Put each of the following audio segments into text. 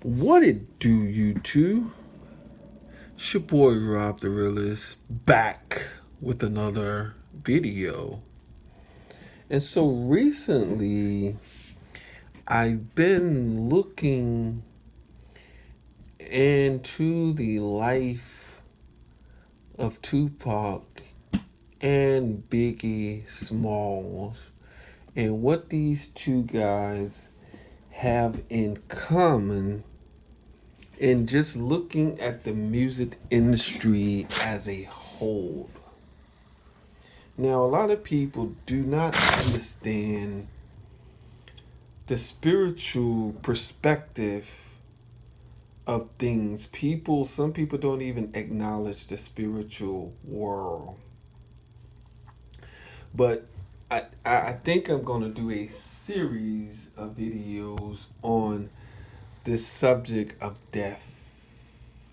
What it do, you two? It's your boy Rob the Realist back with another video. And so recently, I've been looking into the life of Tupac and Biggie Smalls and what these two guys have in common in just looking at the music industry as a whole. Now, a lot of people do not understand the spiritual perspective of things. Some people don't even acknowledge the spiritual world. But I think I'm going to do a series of videos on this subject of death.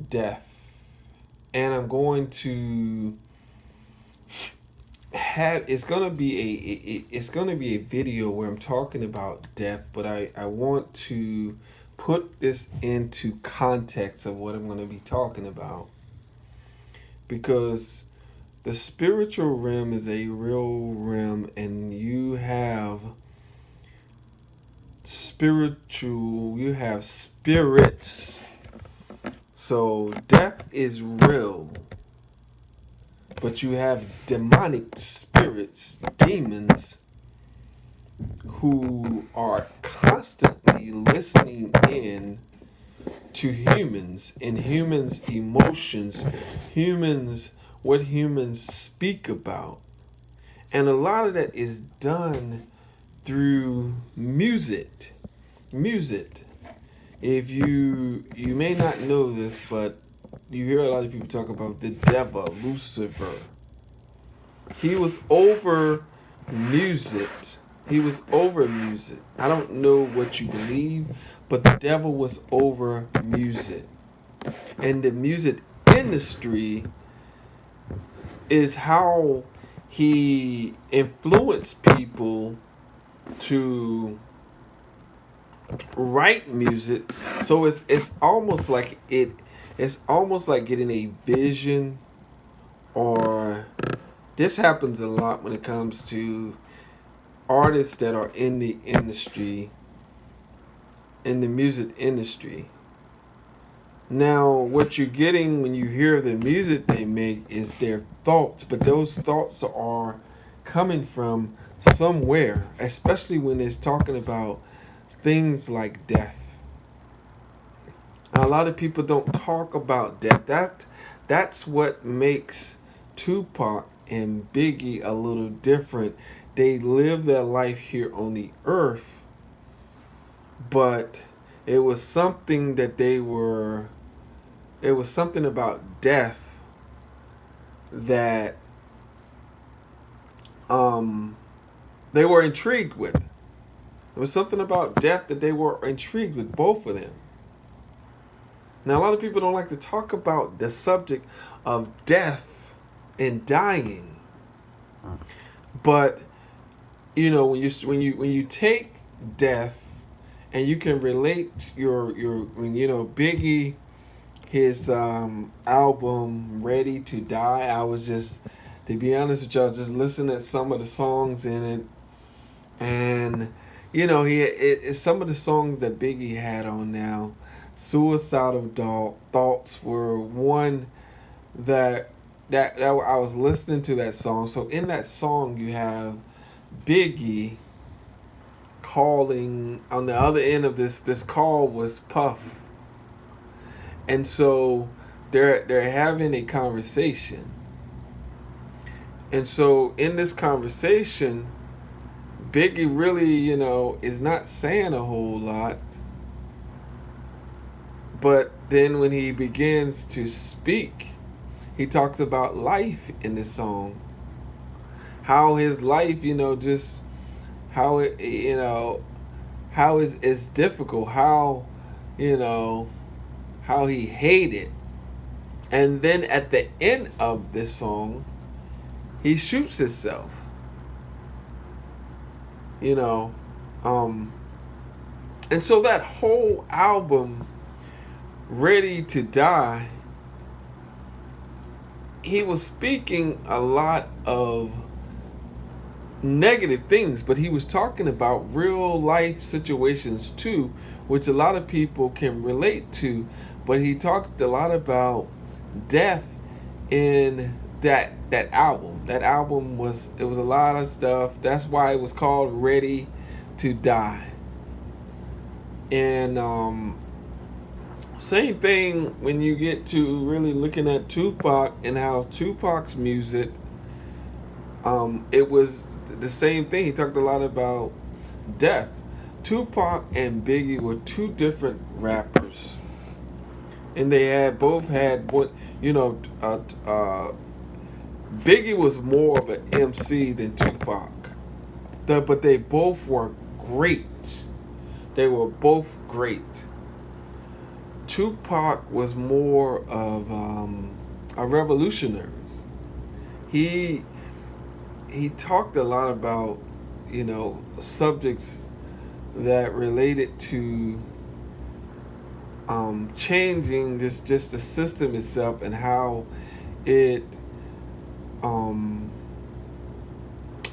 Death. And I'm going to have it's gonna be a video where I'm talking about death, but I want to put this into context of what I'm gonna be talking about. Because the spiritual realm is a real realm, and you have spirits. So death is real. But you have demonic spirits, demons, who are constantly listening in to humans and humans' emotions, what humans speak about. And a lot of that is done through music. Music. If you may not know this, but you hear a lot of people talk about the devil, Lucifer. He was over music. He was over music. I don't know what you believe, but the devil was over music. And the music industry is how he influenced people to write music. So it's almost like getting a vision, or this happens a lot when it comes to artists that are in the industry, in the music industry. Now, what you're getting when you hear the music they make is their thoughts, but those thoughts are coming from somewhere, especially when it's talking about things like death. Now, a lot of people don't talk about death. That's what makes Tupac and Biggie a little different. They live their life here on the earth, but it was something that it was something about death that they were intrigued with. It was something about death that they were intrigued with, both of them. Now, a lot of people don't like to talk about the subject of death and dying, but when you take death and you can relate Biggie, his album Ready to Die. I was just, to be honest with y'all, just listening to some of the songs in it, and some of the songs that Biggie had on now. Suicidal Thoughts were one that I was listening to that song. So in that song you have Biggie calling. On the other end of this call was Puff. And so they're having a conversation. And so in this conversation, Biggie really, is not saying a whole lot. But then when he begins to speak, he talks about life in the song. How his life, just how it, how it's difficult, how he hated. And then at the end of this song, he shoots himself. And so that whole album, Ready to Die, he was speaking a lot of negative things, but he was talking about real life situations too, which a lot of people can relate to. But he talked a lot about death in that album. That album was, it was a lot of stuff. That's why it was called Ready to Die. And same thing when you get to really looking at Tupac and how Tupac's music, it was the same thing. He talked a lot about death. Tupac and Biggie were two different rappers, and they had both had what you know. Biggie was more of an MC than Tupac, but they both were great. They were both great. Tupac was more of a revolutionary. He he talked a lot about, subjects that related to changing just the system itself and how it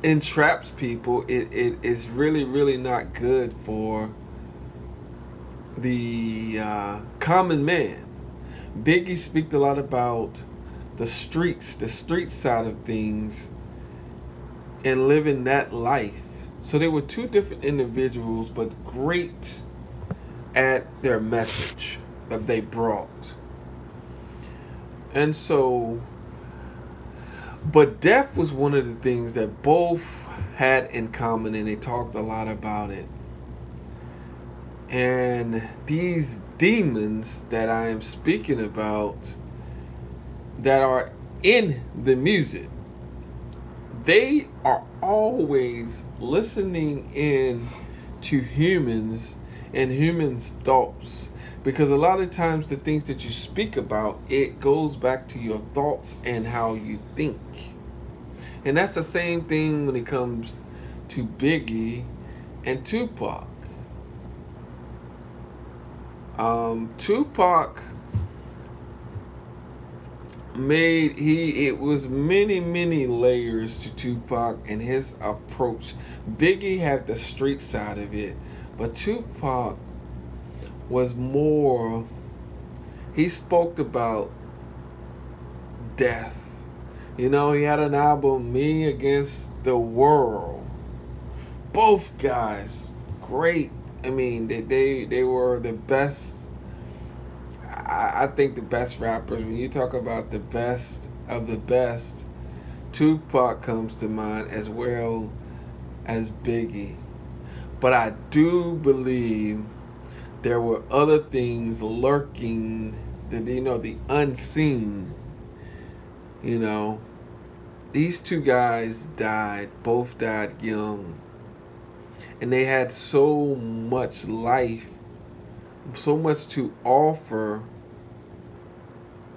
entraps people. It is really, really not good for the common man. Biggie speaks a lot about the street side of things, and living that life. So they were two different individuals, but great at their message that they brought. And so, but death was one of the things that both had in common, and they talked a lot about it. And these demons that I am speaking about that are in the music, they are always listening in to humans and humans' thoughts, because a lot of times the things that you speak about, it goes back to your thoughts and how you think. And that's the same thing when it comes to Biggie and Tupac. Tupac it was many layers to Tupac and his approach. Biggie had the street side of it, but Tupac was more, he spoke about death. He had an album, Me Against the World. Both guys great. I mean, they were the best. I think the best rappers. When you talk about the best of the best, Tupac comes to mind as well as Biggie. But I do believe there were other things lurking, that the unseen. These two guys both died young. And they had so much life, so much to offer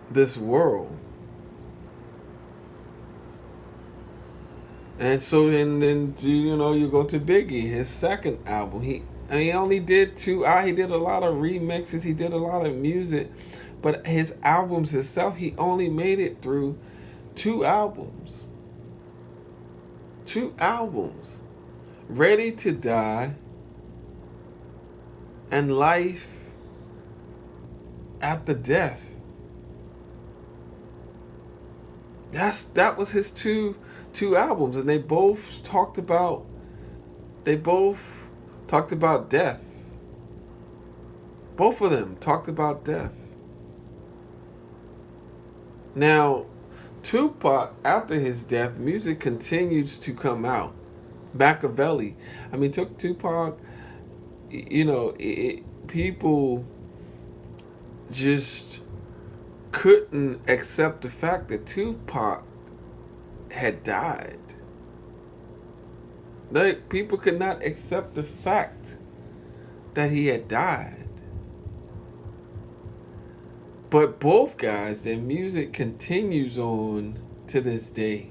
this world. And so then you go to Biggie, his second album. He only did two. He did a lot of remixes. He did a lot of music, but his albums itself, he only made it through two albums. Two albums. Ready to Die and Life After Death. That was his two albums, and they both talked about death. Both of them talked about death. Now, Tupac, after his death, music continues to come out. Machiavelli. Took Tupac, people just couldn't accept the fact that Tupac had died. People could not accept the fact that he had died. But both guys, their music continues on to this day.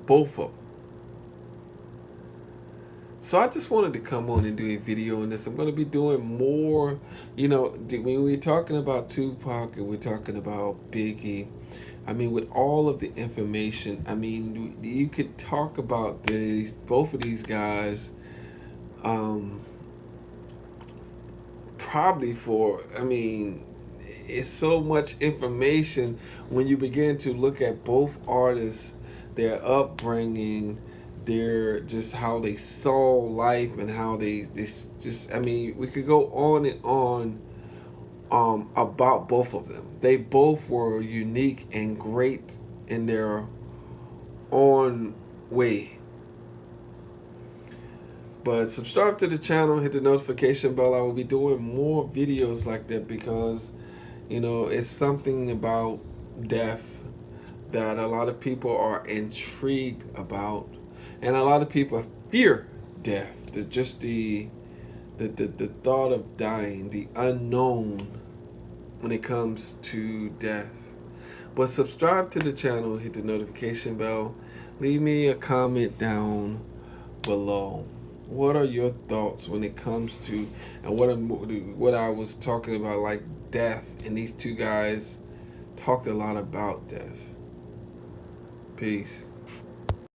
Both of them. So I just wanted to come on and do a video on this. I'm going to be doing more, when we're talking about Tupac and we're talking about Biggie. I mean, with all of the information, I mean, you could talk about both of these guys, um, probably for, I mean, it's so much information when you begin to look at both artists, their upbringing, their just how they saw life and how they just, I mean, we could go on and on about both of them. They both were unique and great in their own way. But subscribe to the channel, hit the notification bell. I will be doing more videos like that because, it's something about death that a lot of people are intrigued about, and a lot of people fear death. Just the thought of dying, the unknown when it comes to death. But subscribe to the channel, hit the notification bell, leave me a comment down below. What are your thoughts when it comes to, and what I was talking about, like death, and these two guys talked a lot about death. Peace.